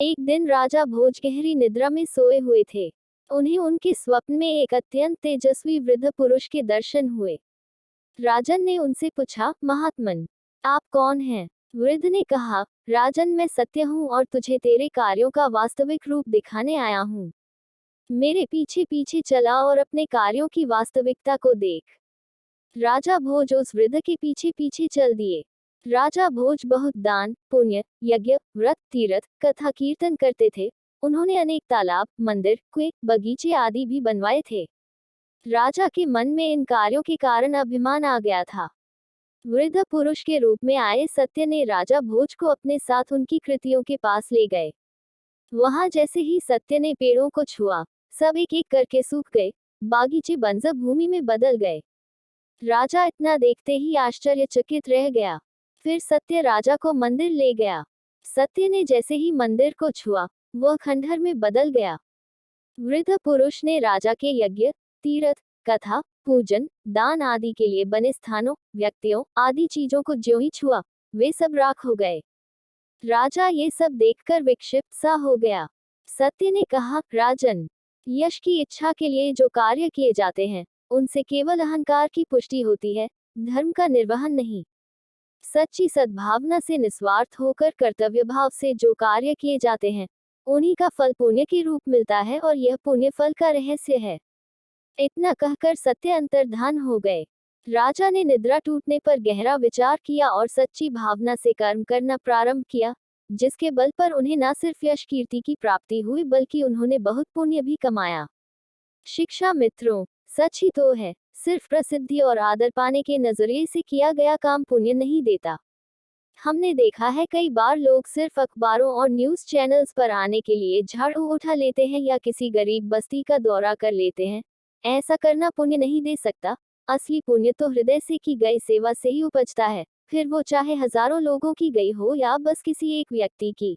एक दिन राजा भोज गहरी निद्रा में सोए हुए थे। उन्हें उनके स्वप्न में एक अत्यंत तेजस्वी वृद्ध पुरुष के दर्शन हुए। राजन ने उनसे पूछा, महात्मन, आप कौन हैं? वृद्ध ने कहा, राजन, मैं सत्य हूँ और तुझे तेरे कार्यों का वास्तविक रूप दिखाने आया हूँ। मेरे पीछे पीछे चला और अपने कार्यों की वास्तविकता को देख। राजा भोज उस वृद्ध के पीछे पीछे चल दिए। राजा भोज बहुत दान, पुण्य, यज्ञ, व्रत, तीर्थ, कथा कीर्तन करते थे। उन्होंने अनेक तालाब, मंदिर, कुएं, बगीचे आदि भी बनवाए थे। राजा के मन में इन कार्यों के कारण अभिमान आ गया था। वृद्ध पुरुष के रूप में आए सत्य ने राजा भोज को अपने साथ उनकी कृतियों के पास ले गए। वहां जैसे ही सत्य ने पेड़ों को छुआ, सब एक एक करके सूख गए। बागीचे बंजर भूमि में बदल गए। राजा इतना देखते ही आश्चर्यचकित रह गया। फिर सत्य राजा को मंदिर ले गया। सत्य ने जैसे ही मंदिर को छुआ, वह खंडहर में बदल गया। वृद्ध पुरुष ने राजा के यज्ञ, तीर्थ, कथा, पूजन, दान आदि के लिए बने स्थानों, व्यक्तियों आदि चीजों को ज्यों ही छुआ, वे सब राख हो गए। राजा ये सब देखकर विक्षिप्त सा हो गया। सत्य ने कहा, राजन, यश की इच्छा के लिए जो कार्य किए जाते हैं, उनसे केवल अहंकार की पुष्टि होती है, धर्म का निर्वहन नहीं। सच्ची सद्भावना से निस्वार्थ होकर कर्तव्य भाव से जो कार्य किए जाते हैं, उन्हीं का फल पुण्य के रूप मिलता है और यह पुण्य फल का रहस्य है। इतना कहकर सत्य अंतर्धान हो गए। राजा ने निद्रा टूटने पर गहरा विचार किया और सच्ची भावना से कर्म करना प्रारंभ किया, जिसके बल पर उन्हें न सिर्फ यश कीर्ति की प्राप्ति हुई बल्कि उन्होंने बहुत पुण्य भी कमाया। शिक्षा मित्रों, सच ही तो है, सिर्फ प्रसिद्धि और आदर पाने के नजरिए से किया गया काम पुण्य नहीं देता। हमने देखा है कई बार लोग सिर्फ अखबारों और न्यूज़ चैनल्स पर आने के लिए झाड़ू उठा लेते हैं या किसी गरीब बस्ती का दौरा कर लेते हैं। ऐसा करना पुण्य नहीं दे सकता। असली पुण्य तो हृदय से की गई सेवा से ही उपजता है, फिर वो चाहे हजारों लोगों की गई हो या बस किसी एक व्यक्ति की।